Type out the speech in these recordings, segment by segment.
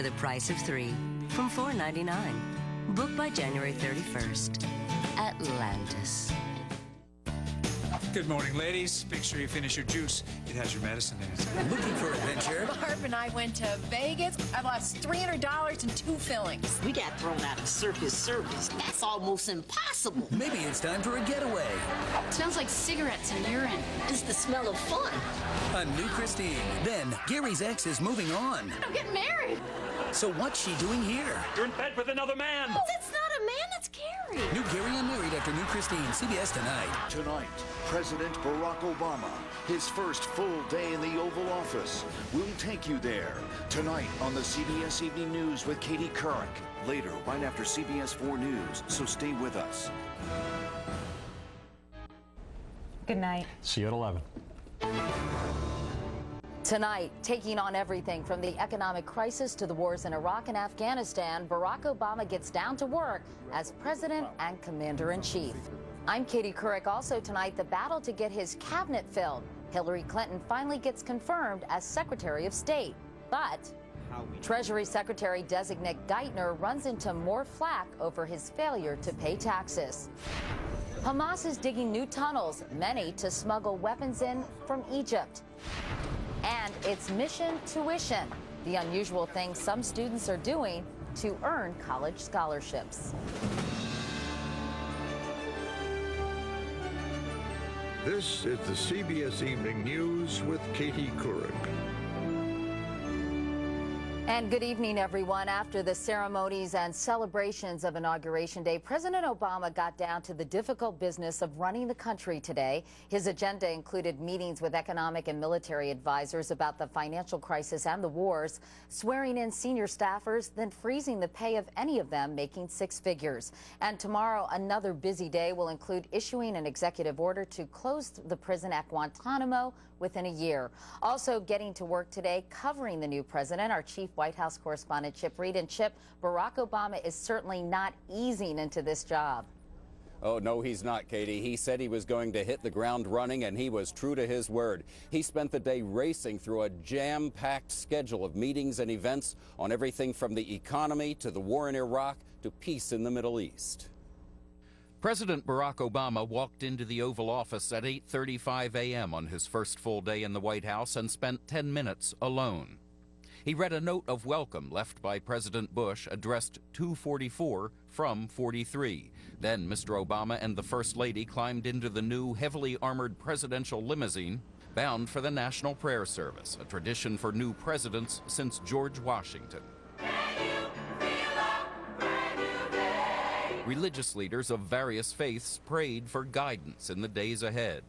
the price of 3 from $4.99. Book by January 31st. Atlantis. Good morning, ladies. Make sure you finish your juice. It has your medicine in it. Looking for adventure? Barb and I went to Vegas. I lost $300 in 2 fillings. We got thrown out of circus service. That's almost impossible. Maybe it's time for a getaway. It smells like cigarettes and urine. It's the smell of fun. A new Christine. Then Gary's ex is moving on. I'm getting married. So what's she doing here? You're in bed with another man. Oh, that's not a man, that's Gary. New Gary Unmarried after New Christine. CBS tonight. Tonight, President Barack Obama, his first full day in the Oval Office. We'll take you there. Tonight on the CBS Evening News with Katie Couric. Later, right after CBS 4 News, so stay with us. Good night. See you at 11. Tonight, taking on everything from the economic crisis to the wars in Iraq and Afghanistan, Barack Obama gets down to work as president and commander-in-chief. I'm Katie Couric. Also tonight, the battle to get his cabinet filled. Hillary Clinton finally gets confirmed as Secretary of State. But Treasury Secretary-designate Geithner runs into more flack over his failure to pay taxes. Hamas is digging new tunnels, many to smuggle weapons in from Egypt. And it's mission tuition, the unusual thing some students are doing to earn college scholarships. This is the CBS Evening News with Katie Couric. And good evening, everyone. After the ceremonies and celebrations of Inauguration Day, President Obama got down to the difficult business of running the country today. His agenda included meetings with economic and military advisors about the financial crisis and the wars, swearing in senior staffers, then freezing the pay of any of them making 6 figures. And tomorrow, another busy day will include issuing an executive order to close the prison at Guantanamo within a year. Also getting to work today, covering the new president, our chief White House correspondent Chip Reed. And Chip, Barack Obama is certainly not easing into this job. Oh, no, he's not, Katie. He said he was going to hit the ground running, and he was true to his word. He spent the day racing through a jam-packed schedule of meetings and events on everything from the economy to the war in Iraq to peace in the Middle East. President Barack Obama walked into the Oval Office at 8:35 a.m. on his first full day in the White House and spent 10 minutes alone. He read a note of welcome left by President Bush addressed 244 from 43. Then Mr. Obama and the First Lady climbed into the new heavily armored presidential limousine bound for the National Prayer Service, a tradition for new presidents since George Washington. Religious leaders of various faiths prayed for guidance in the days ahead.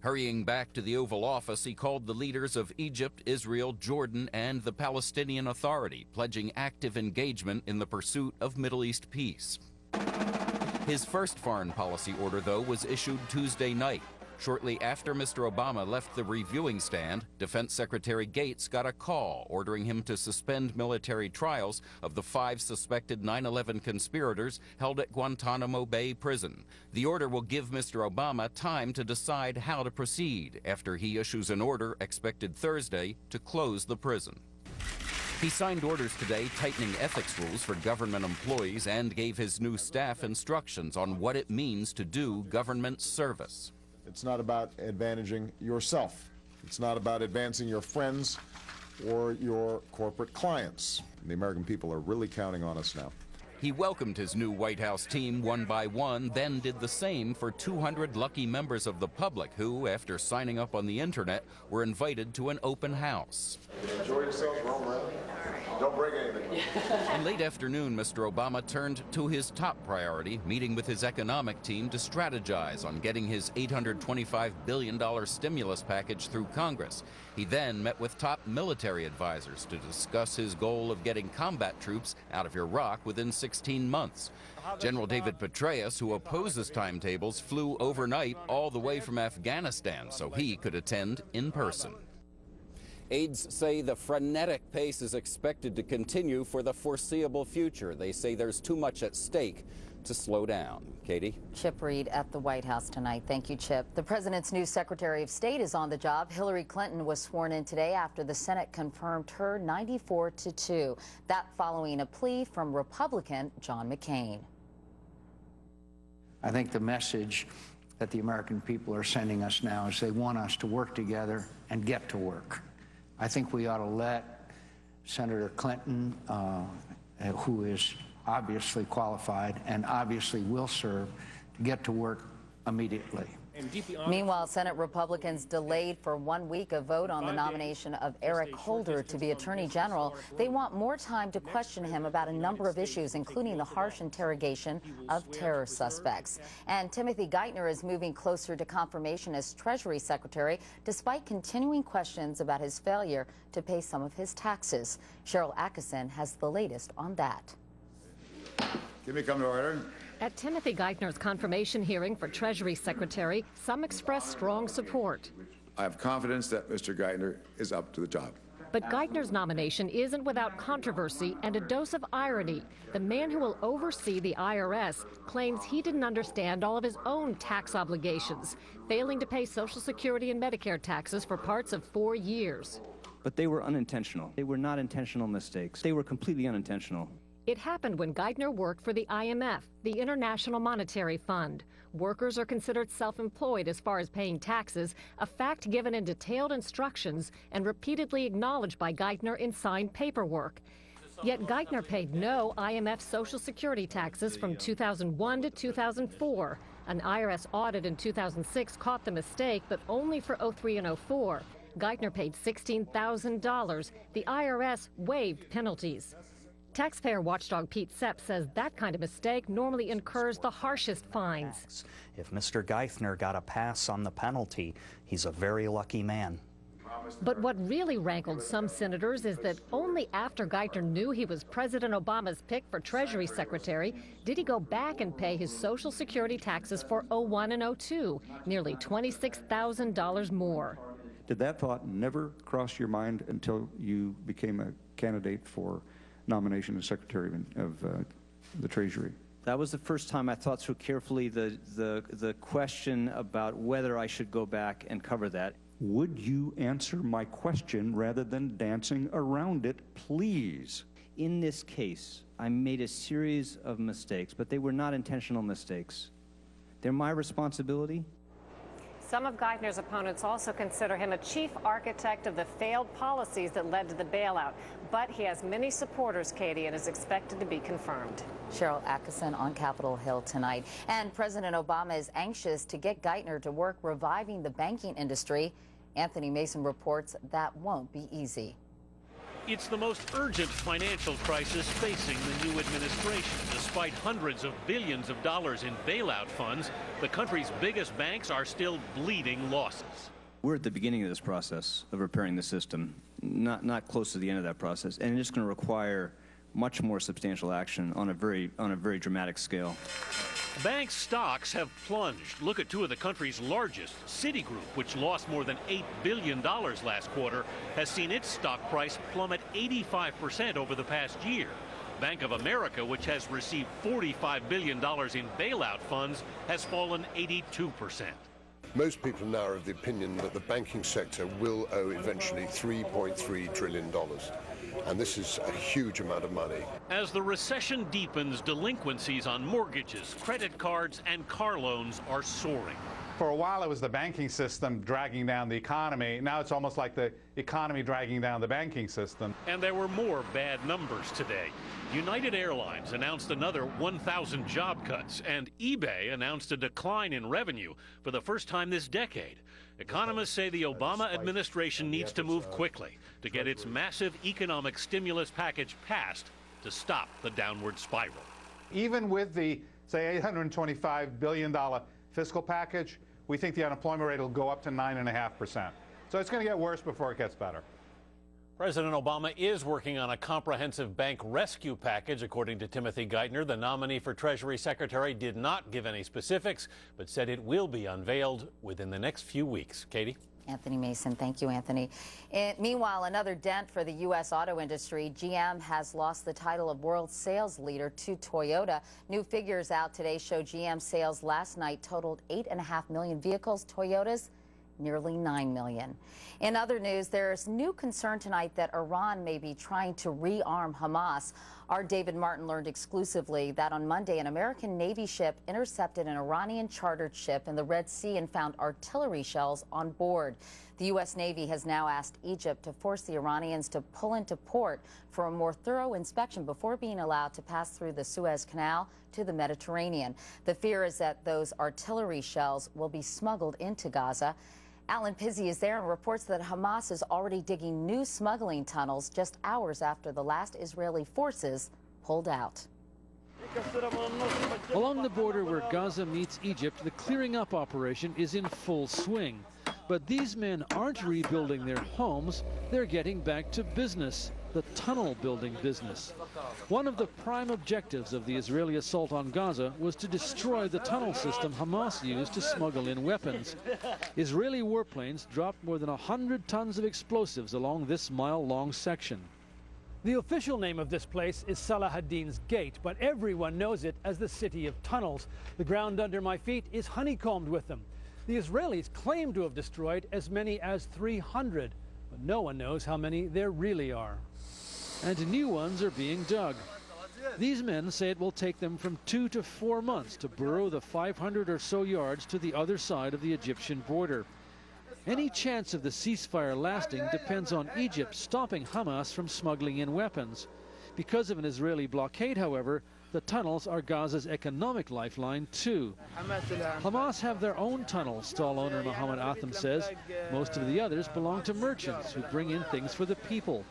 Hurrying back to the Oval Office, he called the leaders of Egypt, Israel, Jordan, and the Palestinian Authority, pledging active engagement in the pursuit of Middle East peace. His first foreign policy order, though, was issued Tuesday night. Shortly after Mr. Obama left the reviewing stand, Defense Secretary Gates got a call ordering him to suspend military trials of the 5 suspected 9/11 conspirators held at Guantanamo Bay Prison. The order will give Mr. Obama time to decide how to proceed after he issues an order expected Thursday to close the prison. He signed orders today tightening ethics rules for government employees and gave his new staff instructions on what it means to do government service. It's not about advantaging yourself. It's not about advancing your friends or your corporate clients. The American people are really counting on us now. He welcomed his new White House team one by one, then did the same for 200 lucky members of the public who, after signing up on the internet, were invited to an open house. Enjoy yourselves, we're all right. Don't break anything. In late afternoon, Mr. Obama turned to his top priority, meeting with his economic team to strategize on getting his $825 billion stimulus package through Congress. He then met with top military advisors to discuss his goal of getting combat troops out of Iraq within 16 months. General David Petraeus, who opposes timetables, flew overnight all the way from Afghanistan so he could attend in person. Aides say the frenetic pace is expected to continue for the foreseeable future. They say there's too much at stake to slow down. Katie? Chip Reed at the White House tonight. Thank you, Chip. The president's new Secretary of State is on the job. Hillary Clinton was sworn in today after the Senate confirmed her 94-2. That following a plea from Republican John McCain. I think the message that the American people are sending us now is they want us to work together and get to work. I think we ought to let Senator Clinton, who is obviously qualified and obviously will serve, to get to work immediately. Meanwhile, Senate Republicans delayed for 1 week a vote on the nomination of Eric Holder to be Attorney General. They want more time to question him about a number of issues, including the harsh interrogation of terror suspects. And Timothy Geithner is moving closer to confirmation as Treasury Secretary, despite continuing questions about his failure to pay some of his taxes. Cheryl Atkinson has the latest on that. Give me come to order. At Timothy Geithner's confirmation hearing for Treasury Secretary, some expressed strong support. I have confidence that Mr. Geithner is up to the job. But Geithner's nomination isn't without controversy and a dose of irony. The man who will oversee the IRS claims he didn't understand all of his own tax obligations, failing to pay Social Security and Medicare taxes for parts of 4 years. But they were unintentional. They were not intentional mistakes. They were completely unintentional. It happened when Geithner worked for the IMF, the International Monetary Fund. Workers are considered self-employed as far as paying taxes, a fact given in detailed instructions and repeatedly acknowledged by Geithner in signed paperwork. Yet Geithner paid no IMF Social Security taxes from 2001 to 2004. An IRS audit in 2006 caught the mistake, but only for 03 and 04. Geithner paid $16,000. The IRS waived penalties. Taxpayer watchdog Pete Sepp says that kind of mistake normally incurs the harshest fines. If Mr. Geithner got a pass on the penalty, he's a very lucky man. But what really rankled some senators is that only after Geithner knew he was President Obama's pick for Treasury Secretary did he go back and pay his Social Security taxes for 01 and 02, nearly $26,000 more. Did that thought never cross your mind until you became a candidate for nomination as Secretary of the Treasury? That was the first time I thought through carefully the question about whether I should go back and cover that. Would you answer my question rather than dancing around it, please? In this case, I made a series of mistakes, but they were not intentional mistakes. They're my responsibility. Some of Geithner's opponents also consider him a chief architect of the failed policies that led to the bailout. But he has many supporters, Katie, and is expected to be confirmed. Cheryl Atkinson on Capitol Hill tonight. And President Obama is anxious to get Geithner to work reviving the banking industry. Anthony Mason reports that won't be easy. It's the most urgent financial crisis facing the new administration. Despite hundreds of billions of dollars in bailout funds, the country's biggest banks are still bleeding losses. We're at the beginning of this process of repairing the system, not close to the end of that process, and it's going to require much more substantial action on a very dramatic scale. Bank stocks have plunged. Look at two of the country's largest. Citigroup, which lost more than $8 billion last quarter, has seen its stock price plummet 85% over the past year. Bank of America, which has received $45 billion in bailout funds, has fallen 82%. Most people now are of the opinion that the banking sector will owe eventually $3.3 trillion. And this is a huge amount of money. As the recession deepens, delinquencies on mortgages, credit cards, and car loans are soaring. For a while, it was the banking system dragging down the economy. Now it's almost like the economy dragging down the banking system. And there were more bad numbers today. United Airlines announced another 1,000 job cuts, and eBay announced a decline in revenue for the first time this decade. Economists say the Obama administration needs to move quickly to get its massive economic stimulus package passed to stop the downward spiral. Even with the, say, $825 billion fiscal package, we think the unemployment rate will go up to 9.5%. So it's going to get worse before it gets better. President Obama is working on a comprehensive bank rescue package, according to Timothy Geithner. The nominee for Treasury Secretary did not give any specifics, but said it will be unveiled within the next few weeks. Katie? Anthony Mason. Thank you, Anthony. Meanwhile, another dent for the U.S. auto industry. GM has lost the title of world sales leader to Toyota. New figures out today show GM sales last night totaled 8.5 million vehicles. Toyota's nearly 9 million. In other news, there's new concern tonight that Iran may be trying to rearm Hamas. Our David Martin learned exclusively that on Monday, an American Navy ship intercepted an Iranian chartered ship in the Red Sea and found artillery shells on board. The U.S. Navy has now asked Egypt to force the Iranians to pull into port for a more thorough inspection before being allowed to pass through the Suez Canal to the Mediterranean. The fear is that those artillery shells will be smuggled into Gaza. Alan Pizzi is there and reports that Hamas is already digging new smuggling tunnels just hours after the last Israeli forces pulled out. Along the border where Gaza meets Egypt, the clearing up operation is in full swing. But these men aren't rebuilding their homes, they're getting back to business, the tunnel building business. One of the prime objectives of the Israeli assault on Gaza was to destroy the tunnel system Hamas used to smuggle in weapons. Israeli warplanes dropped more than 100 tons of explosives along this mile-long section. The official name of this place is Salah ad-Din's Gate, but everyone knows it as the City of Tunnels. The ground under my feet is honeycombed with them. The Israelis claim to have destroyed as many as 300, but no one knows how many there really are. And new ones are being dug. These men say it will take them from 2 to 4 months to burrow the 500 or so yards to the other side of the Egyptian border. Any chance of the ceasefire lasting depends on Egypt stopping Hamas from smuggling in weapons. Because of an Israeli blockade, however, the tunnels are Gaza's economic lifeline too. Hamas have their own tunnels, stall owner Mohammed Atham says. Most of the others belong to merchants who bring in things for the people.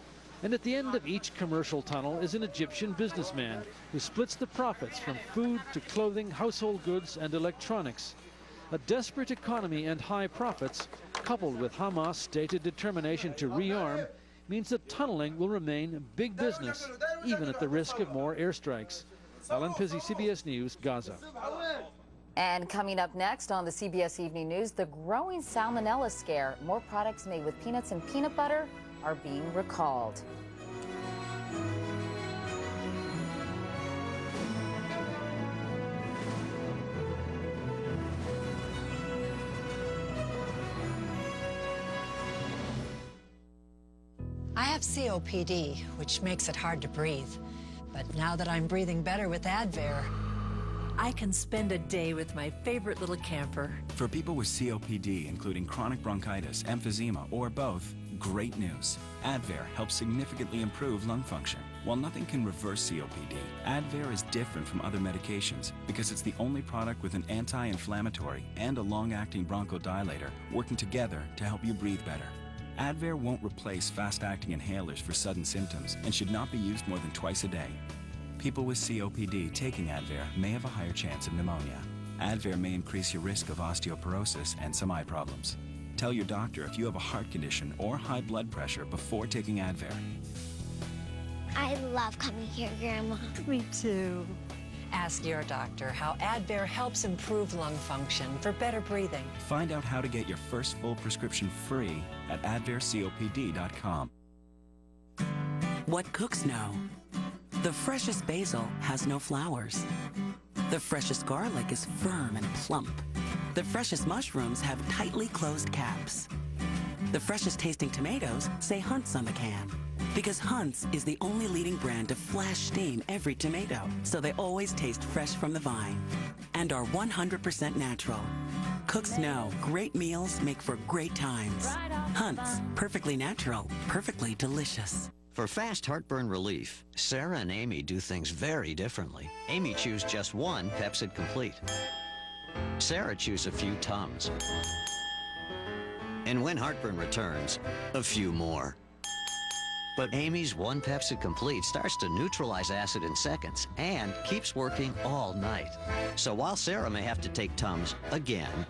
And at the end of each commercial tunnel is an Egyptian businessman who splits the profits from food to clothing, household goods, and electronics. A desperate economy and high profits, coupled with Hamas' stated determination to rearm, means that tunneling will remain big business, even at the risk of more airstrikes. Alan Pizzi, CBS News, Gaza. And coming up next on the CBS Evening News, the growing salmonella scare. More products made with peanuts and peanut butter are being recalled. I have COPD, which makes it hard to breathe. But now that I'm breathing better with Advair, I can spend a day with my favorite little camper. For people with COPD, including chronic bronchitis, emphysema, or both, great news. Advair helps significantly improve lung function. While nothing can reverse COPD, Advair is different from other medications because it's the only product with an anti-inflammatory and a long-acting bronchodilator working together to help you breathe better. Advair won't replace fast-acting inhalers for sudden symptoms and should not be used more than twice a day. People with COPD taking Advair may have a higher chance of pneumonia. Advair may increase your risk of osteoporosis and some eye problems. Tell your doctor if you have a heart condition or high blood pressure before taking Advair. I love coming here, Grandma. Me too. Ask your doctor how Advair helps improve lung function for better breathing. Find out how to get your first full prescription free at advaircopd.com. What cooks know? The freshest basil has no flowers. The freshest garlic is firm and plump. The freshest mushrooms have tightly closed caps. The freshest tasting tomatoes say Hunt's on the can, because Hunt's is the only leading brand to flash steam every tomato, so they always taste fresh from the vine and are 100% natural. Cooks know great meals make for great times. Hunt's, perfectly natural, perfectly delicious. For fast heartburn relief, Sarah and Amy do things very differently. Amy chews just one Pepcid Complete. Sarah chews a few Tums. And when heartburn returns, a few more. But Amy's one Pepcid Complete starts to neutralize acid in seconds and keeps working all night. So while Sarah may have to take Tums again,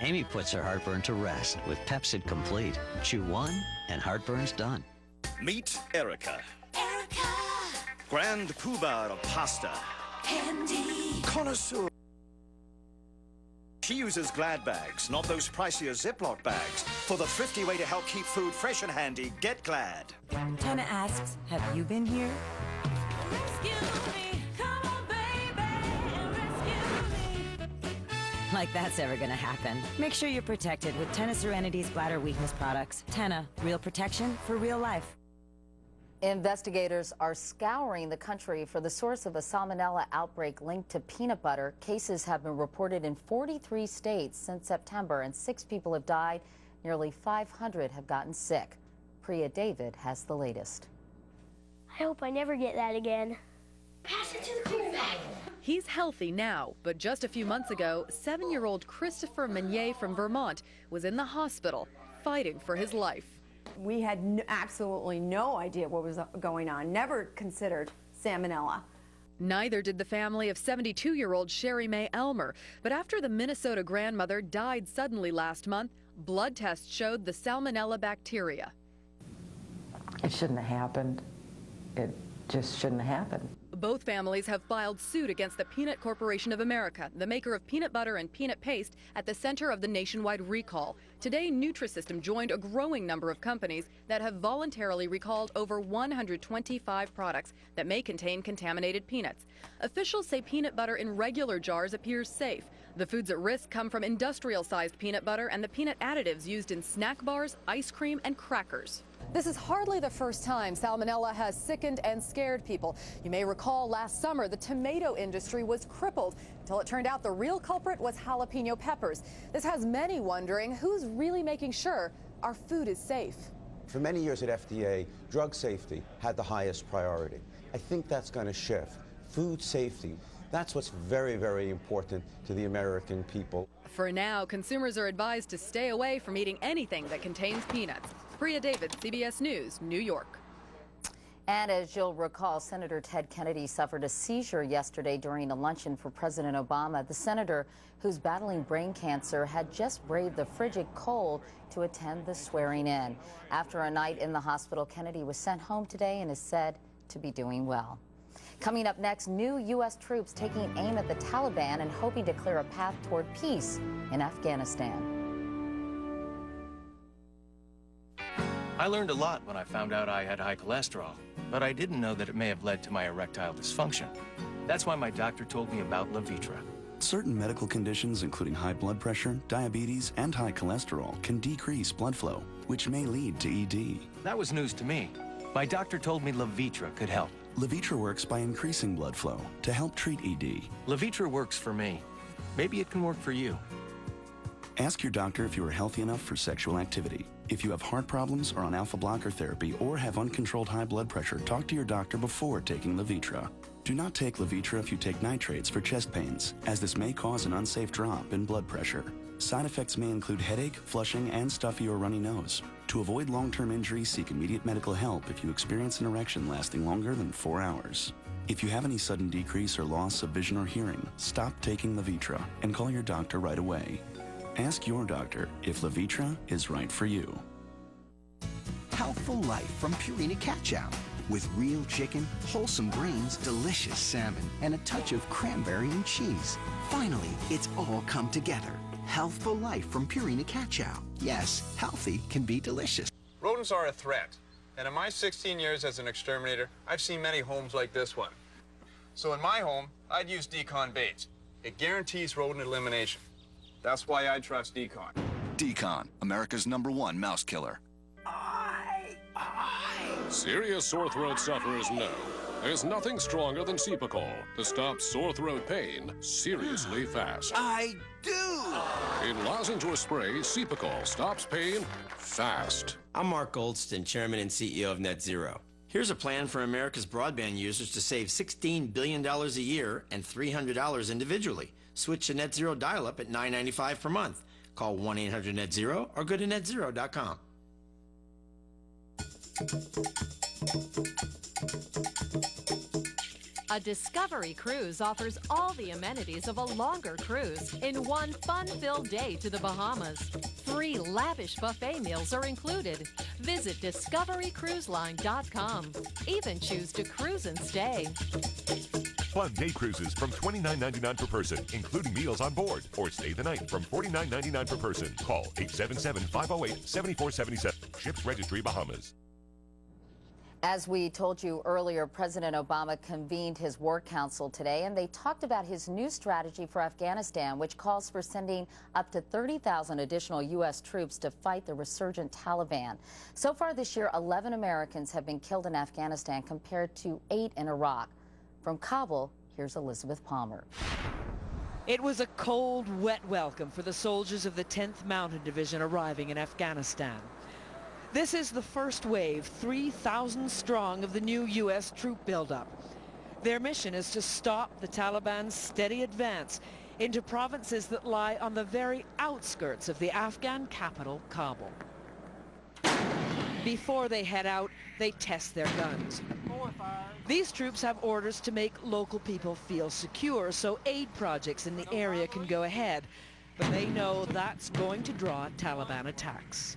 Amy puts her heartburn to rest with Pepcid Complete. Chew one and heartburn's done. Meet Erica. Erica! Grand poobah of pasta. Andy! Connoisseur She uses Glad bags, not those pricier Ziploc bags. For the thrifty way to help keep food fresh and handy, get Glad. Tana asks, have you been here? Like that's ever gonna happen. Make sure you're protected with Tena Serenity's bladder weakness products. Tena, real protection for real life. Investigators are scouring the country for the source of a salmonella outbreak linked to peanut butter. Cases have been reported in 43 states since September, and 6 people have died. Nearly 500 have gotten sick. Priya David has the latest. I hope I never get that again. Pass it to the quarterback. He's healthy now, but just a few months ago, 7-year-old Christopher Meunier from Vermont was in the hospital fighting for his life. We had absolutely no idea what was going on, never considered salmonella. Neither did the family of 72-year-old Sherry Mae Elmer, but after the Minnesota grandmother died suddenly last month, blood tests showed the salmonella bacteria. It shouldn't have happened. It just shouldn't have happened. Both families have filed suit against the Peanut Corporation of America, the maker of peanut butter and peanut paste, at the center of the nationwide recall. Today, Nutrisystem joined a growing number of companies that have voluntarily recalled over 125 products that may contain contaminated peanuts. Officials say peanut butter in regular jars appears safe. The foods at risk come from industrial-sized peanut butter and the peanut additives used in snack bars, ice cream, and crackers. This is hardly the first time salmonella has sickened and scared people. You may recall last summer the tomato industry was crippled until it turned out the real culprit was jalapeno peppers. This has many wondering who's really making sure our food is safe. For many years at FDA, drug safety had the highest priority. I think that's going to shift. Food safety, that's what's very, very important to the American people. For now, consumers are advised to stay away from eating anything that contains peanuts. Priya David, CBS News, New York. And as you'll recall, Senator Ted Kennedy suffered a seizure yesterday during a luncheon for President Obama. The senator, who's battling brain cancer, had just braved the frigid cold to attend the swearing in. After a night in the hospital, Kennedy was sent home today and is said to be doing well. Coming up next, new U.S. troops taking aim at the Taliban and hoping to clear a path toward peace in Afghanistan. I learned a lot when I found out I had high cholesterol, but I didn't know that it may have led to my erectile dysfunction. That's why my doctor told me about Levitra. Certain medical conditions, including high blood pressure, diabetes, and high cholesterol, can decrease blood flow, which may lead to ED. That was news to me. My doctor told me Levitra could help. Levitra works by increasing blood flow to help treat ED. Levitra works for me. Maybe it can work for you. Ask your doctor if you are healthy enough for sexual activity. If you have heart problems, are on alpha blocker therapy, or have uncontrolled high blood pressure, talk to your doctor before taking Levitra. Do not take Levitra if you take nitrates for chest pains, as this may cause an unsafe drop in blood pressure. Side effects may include headache, flushing, and stuffy or runny nose. To avoid long-term injury, seek immediate medical help if you experience an erection lasting longer than 4 hours. If you have any sudden decrease or loss of vision or hearing, stop taking Levitra and call your doctor right away. Ask your doctor if Levitra is right for you. Healthful life from Purina Cat Chow. With real chicken, wholesome greens, delicious salmon, and a touch of cranberry and cheese. Finally, it's all come together. Healthful life from Purina Cat Chow. Yes, healthy can be delicious. Rodents are a threat, and in my 16 years as an exterminator, I've seen many homes like this one. So in my home, I'd use Decon baits. It guarantees rodent elimination. That's why I trust Decon. Decon, America's #1 mouse killer. Serious sore throat sufferers know there's nothing stronger than Cepacol to stop sore throat pain seriously fast. I do! In lozenge or spray, Cepacol stops pain fast. I'm Mark Goldston, Chairman and CEO of NetZero. Here's a plan for America's broadband users to save $16 billion a year and $300 individually. Switch to NetZero dial-up at $9.95 per month. Call 1-800-NET-ZERO or go to netzero.com. A Discovery cruise offers all the amenities of a longer cruise in one fun-filled day to the Bahamas. 3 lavish buffet meals are included. Visit discoverycruiseline.com. Even choose to cruise and stay. Fun day cruises from $29.99 per person, including meals on board. Or stay the night from $49.99 per person. Call 877-508-7477. Ships Registry, Bahamas. As we told you earlier, President Obama convened his War Council today, and they talked about his new strategy for Afghanistan, which calls for sending up to 30,000 additional U.S. troops to fight the resurgent Taliban. So far this year, 11 Americans have been killed in Afghanistan compared to 8 in Iraq. From Kabul, here's Elizabeth Palmer. It was a cold, wet welcome for the soldiers of the 10th Mountain Division arriving in Afghanistan. This is the first wave, 3,000 strong, of the new U.S. troop buildup. Their mission is to stop the Taliban's steady advance into provinces that lie on the very outskirts of the Afghan capital, Kabul. Before they head out, they test their guns. These troops have orders to make local people feel secure, so aid projects in the area can go ahead. But they know that's going to draw Taliban attacks.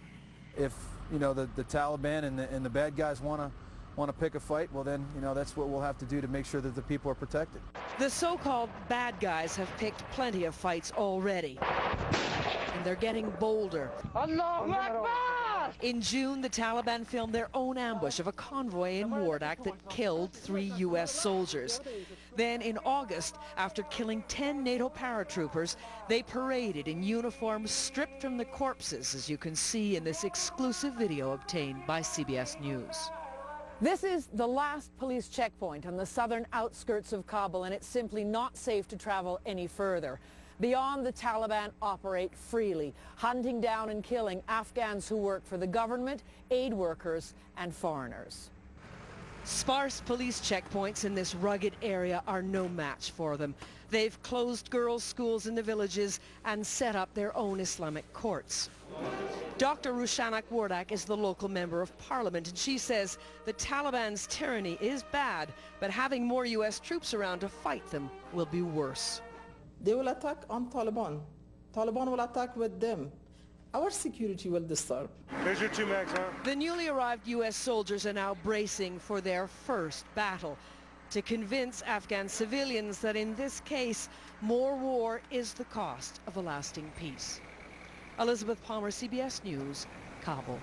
If you know the Taliban and the bad guys want to pick a fight, well then that's what we'll have to do to make sure that the people are protected. The so-called bad guys have picked plenty of fights already, and they're getting bolder. In June, the Taliban filmed their own ambush of a convoy in Wardak that killed 3 U.S. soldiers. Then in August, after killing 10 NATO paratroopers, they paraded in uniforms stripped from the corpses, as you can see in this exclusive video obtained by CBS News. This is the last police checkpoint on the southern outskirts of Kabul, and it's simply not safe to travel any further. Beyond, the Taliban operate freely, hunting down and killing Afghans who work for the government, aid workers, and foreigners. Sparse police checkpoints in this rugged area are no match for them. They've closed girls' schools in the villages and set up their own Islamic courts. Dr. Rushanak Wardak is the local member of parliament, and she says the Taliban's tyranny is bad, but having more U.S. troops around to fight them will be worse. They will attack on Taliban. Taliban will attack with them. Our security will disturb. There's your 2 max, huh? The newly arrived U.S. soldiers are now bracing for their first battle to convince Afghan civilians that in this case, more war is the cost of a lasting peace. Elizabeth Palmer, CBS News, Kabul.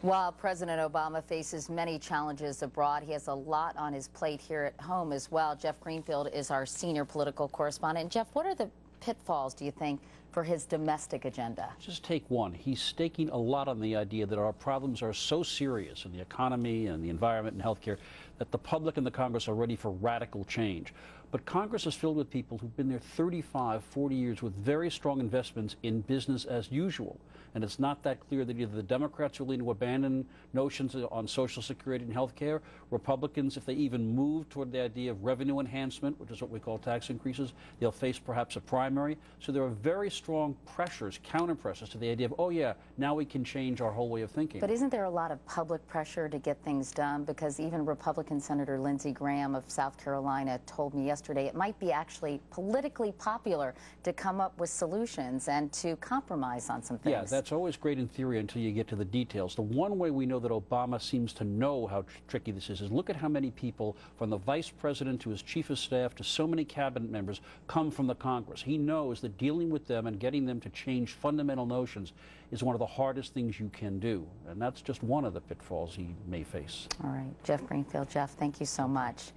While President Obama faces many challenges abroad, he has a lot on his plate here at home as well. Jeff Greenfield is our senior political correspondent. Jeff, what are the pitfalls, do you think, for his domestic agenda? Just take one. He's staking a lot on the idea that our problems are so serious in the economy and the environment and healthcare that the public and the Congress are ready for radical change. But Congress is filled with people who've been there 35, 40 years with very strong investments in business as usual. And it's not that clear that either the Democrats are willing to abandon notions on Social Security and health care. Republicans, if they even move toward the idea of revenue enhancement, which is what we call tax increases, they'll face perhaps a primary. So there are very strong pressures, counter pressures to the idea of, oh yeah, now we can change our whole way of thinking. But isn't there a lot of public pressure to get things done? Because even Republican Senator Lindsey Graham of South Carolina told me yesterday it might be actually politically popular to come up with solutions and to compromise on some things. Yeah, that's always great in theory until you get to the details. The one way we know that Obama seems to know how tricky this is look at how many people, from the vice president to his chief of staff to so many cabinet members, come from the Congress. He knows that dealing with them and getting them to change fundamental notions is one of the hardest things you can do. And that's just one of the pitfalls he may face. All right, Jeff Greenfield. Jeff, thank you so much.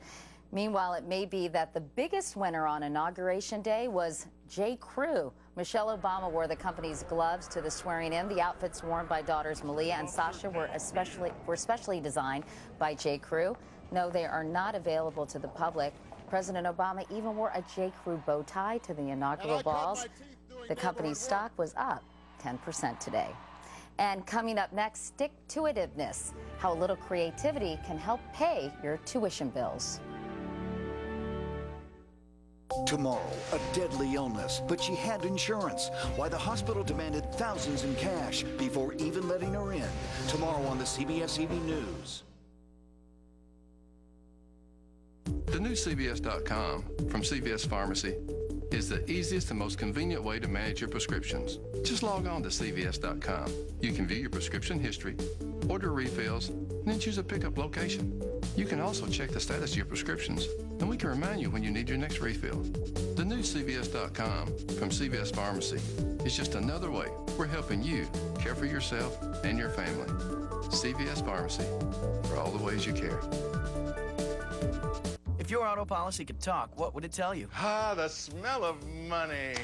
Meanwhile, it may be that the biggest winner on Inauguration Day was J. Crew. Michelle Obama wore the company's gloves to the swearing-in. The outfits worn by daughters Malia and Sasha were specially designed by J. Crew. No, they are not available to the public. President Obama even wore a J. Crew bow tie to the inaugural balls. The company's stock was up 10% today. And coming up next, stick-to-itiveness, how a little creativity can help pay your tuition bills. Tomorrow, a deadly illness, but she had insurance. Why the hospital demanded thousands in cash before even letting her in. Tomorrow on the CBS Evening News. The new CBS.com from CVS Pharmacy is the easiest and most convenient way to manage your prescriptions. Just log on to CVS.com. You can view your prescription history, order refills, and then choose a pickup location. You can also check the status of your prescriptions, and we can remind you when you need your next refill. The new CBS.com from CBS Pharmacy is just another way we're helping you care for yourself and your family. CBS Pharmacy, for all the ways you care. If your auto policy could talk, what would it tell you? Ah, the smell of money.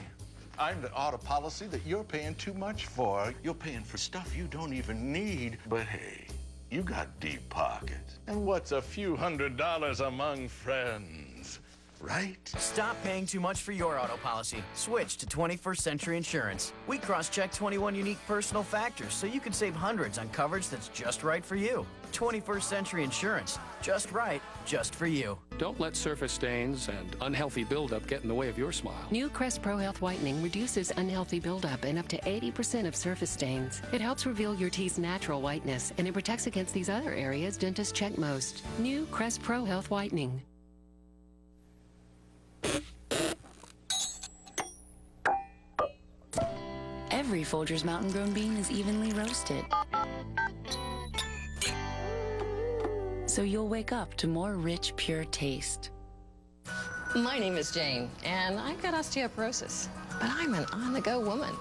I'm the auto policy that you're paying too much for. You're paying for stuff you don't even need. But hey, you got deep pockets. And what's a few $100s among friends, right? Stop paying too much for your auto policy. Switch to 21st Century Insurance. We cross-check 21 unique personal factors so you can save hundreds on coverage that's just right for you. 21st Century Insurance. Just right, just for you. Don't let surface stains and unhealthy buildup get in the way of your smile. New Crest Pro Health Whitening reduces unhealthy buildup and up to 80% of surface stains. It helps reveal your teeth's natural whiteness, and it protects against these other areas dentists check most. New Crest Pro Health Whitening. Every Folgers Mountain Grown bean is evenly roasted, so you'll wake up to more rich, pure taste. My name is Jane, and I've got osteoporosis, but I'm an on-the-go woman.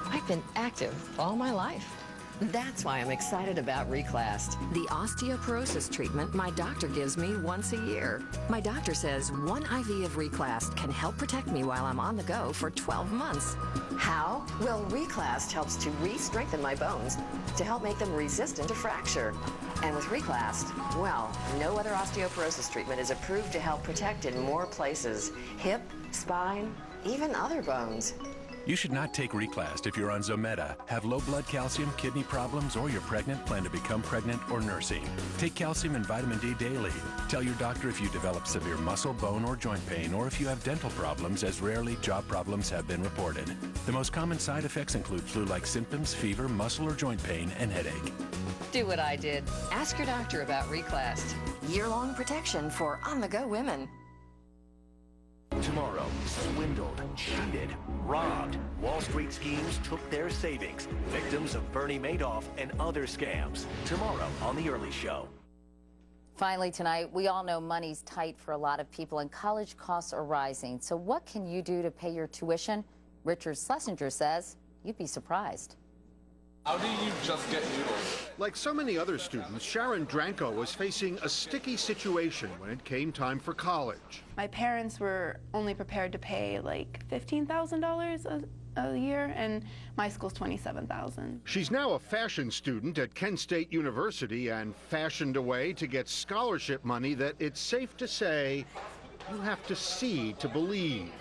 I've been active all my life. That's why I'm excited about Reclast, the osteoporosis treatment my doctor gives me once a year. My doctor says one IV of Reclast can help protect me while I'm on the go for 12 months. How? Well, Reclast helps to re-strengthen my bones to help make them resistant to fracture. And with Reclast, well, no other osteoporosis treatment is approved to help protect in more places. Hip, spine, even other bones. You should not take Reclast if you're on Zometa, have low blood calcium, kidney problems, or you're pregnant, plan to become pregnant, or nursing. Take calcium and vitamin D daily. Tell your doctor if you develop severe muscle, bone, or joint pain, or if you have dental problems, as rarely job problems have been reported. The most common side effects include flu-like symptoms, fever, muscle or joint pain, and headache. Do what I did. Ask your doctor about Reclast. Year-long protection for on-the-go women. Tomorrow, swindled, cheated, robbed. Wall Street schemes took their savings. Victims of Bernie Madoff and other scams. Tomorrow on The Early Show. Finally tonight, we all know money's tight for a lot of people and college costs are rising. So what can you do to pay your tuition? Richard Schlesinger says you'd be surprised. How do you just get noodles? Like so many other students, Sharon Dranko was facing a sticky situation when it came time for college. My parents were only prepared to pay like $15,000 a year, and my school's $27,000. She's now a fashion student at Kent State University and fashioned a way to get scholarship money that it's safe to say you have to see to believe.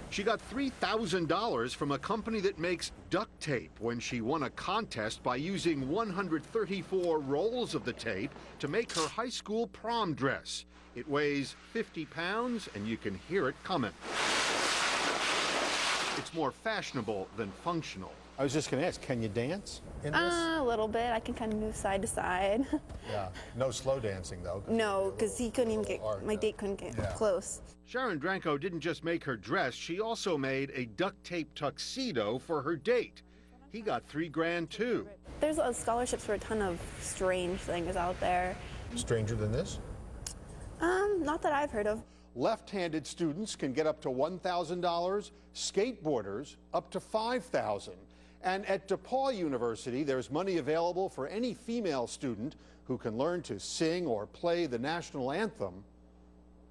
She got $3,000 from a company that makes duct tape when she won a contest by using 134 rolls of the tape to make her high school prom dress. It weighs 50 pounds, and you can hear it coming. It's more fashionable than functional. I was just going to ask, can you dance in this? A little bit. I can kind of move side to side. Yeah, no slow dancing though. No, because he couldn't even get, my date couldn't get close. Sharon Dranko didn't just make her dress, she also made a duct tape tuxedo for her date. He got $3 grand too. There's scholarships for a ton of strange things out there. Stranger than this? Not that I've heard of. Left-handed students can get up to $1,000, skateboarders up to $5,000. And at DePaul University, there's money available for any female student who can learn to sing or play the national anthem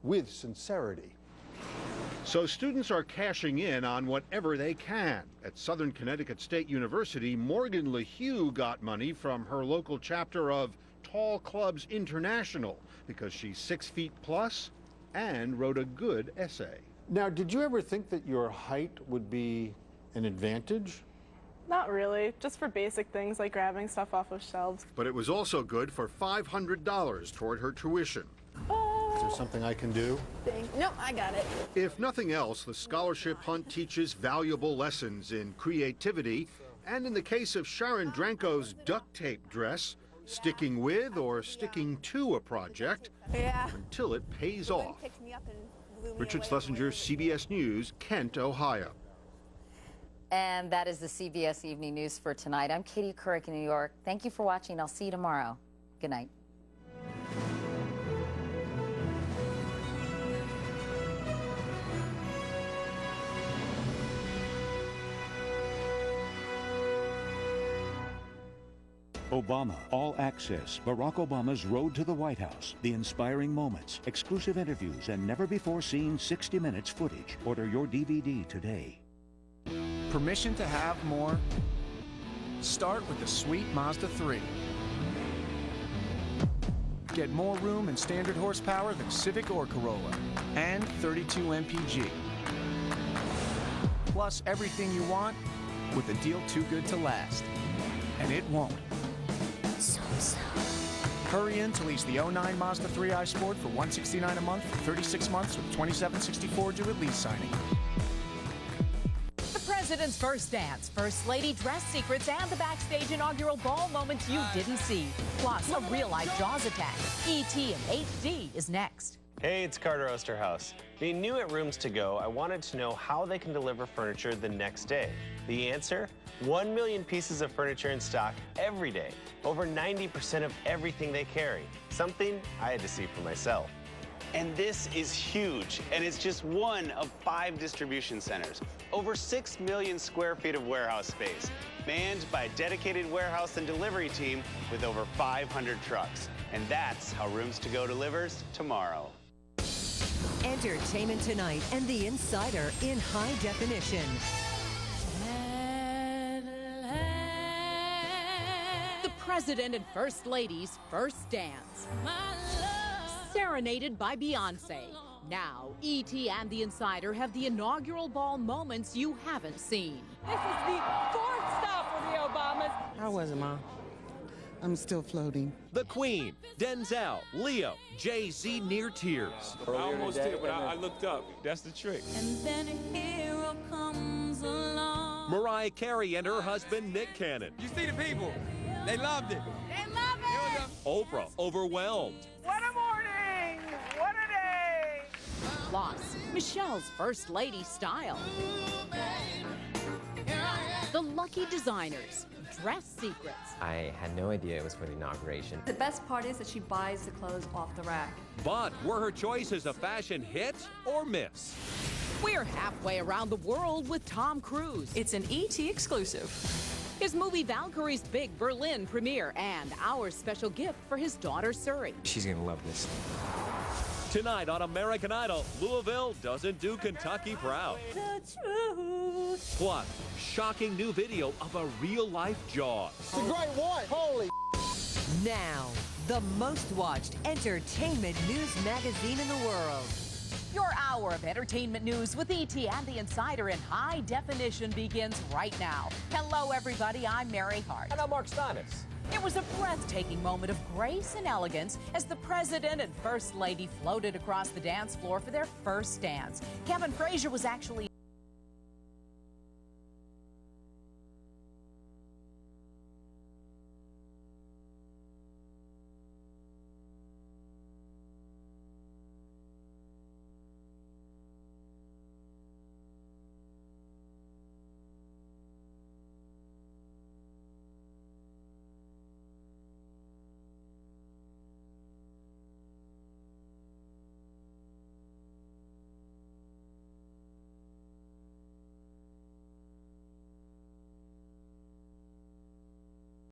with sincerity. So students are cashing in on whatever they can. At Southern Connecticut State University, Morgan LeHue got money from her local chapter of Tall Clubs International because she's 6 feet plus and wrote a good essay. Now, did you ever think that your height would be an advantage? Not really, just for basic things like grabbing stuff off of shelves. But it was also good for $500 toward her tuition. Is there something I can do? Nope, I got it. If nothing else, the scholarship hunt teaches valuable lessons in creativity, and in the case of Sharon Dranko's duct tape dress, sticking with or sticking to a project until it pays off. Richard Schlesinger, CBS News, Kent, Ohio. And that is the CBS Evening News for tonight. I'm Katie Couric in New York. Thank you for watching. I'll see you tomorrow. Good night. Obama, All Access, Barack Obama's Road to the White House, the inspiring moments, exclusive interviews, and never-before-seen 60 Minutes footage. Order your DVD today. Permission to have more? Start with the sweet Mazda 3. Get more room and standard horsepower than Civic or Corolla, and 32 mpg. Plus everything you want with a deal too good to last. And it won't. Hurry in to lease the 09 Mazda 3i Sport for $169 a month for 36 months with $27.64 due at lease signing. The President's first dance, First Lady dress secrets, and the backstage inaugural ball moments you didn't see. Plus, a real-life Jaws attack. E.T. in HD is next. Hey, it's Carter Osterhaus. Being new at Rooms To Go, I wanted to know how they can deliver furniture the next day. The answer? 1 million pieces of furniture in stock every day. Over 90% of everything they carry. Something I had to see for myself. And this is huge, and it's just one of 5 distribution centers. Over 6 million square feet of warehouse space, manned by a dedicated warehouse and delivery team with over 500 trucks. And that's how Rooms To Go delivers tomorrow. Entertainment Tonight and The Insider in high definition. The President and First Lady's first dance. Serenaded by Beyonce. Now, E.T. and The Insider have the inaugural ball moments you haven't seen. This is the 4th stop for the Obamas. How was it, Mom? I'm still floating. The Queen, Denzel, Leo, Jay-Z near tears. I almost did, but I looked up. That's the trick. And then a hero comes along. Mariah Carey and her husband, Nick Cannon. You see the people. They loved it. They love it. Oprah, overwhelmed. What a morning. What a day. Plus, Michelle's First Lady style. The Lucky Designers. Dress secrets. I had no idea it was for the inauguration. The best part is that she buys the clothes off the rack. But were her choices a fashion hit or miss? We're halfway around the world with Tom Cruise. It's an ET exclusive. His movie Valkyrie's big Berlin premiere and our special gift for his daughter Suri. She's gonna love this. Tonight on American Idol, Louisville doesn't do Kentucky proud. Plus, shocking new video of a real-life Jaws. It's a great one. Holy. Now, the most watched entertainment news magazine in the world. Your hour of entertainment news with E.T. and The Insider in high definition begins right now. Hello, everybody. I'm Mary Hart. And I'm Mark Steinitz. It was a breathtaking moment of grace and elegance as the President and First Lady floated across the dance floor for their first dance. Kevin Frazier was actually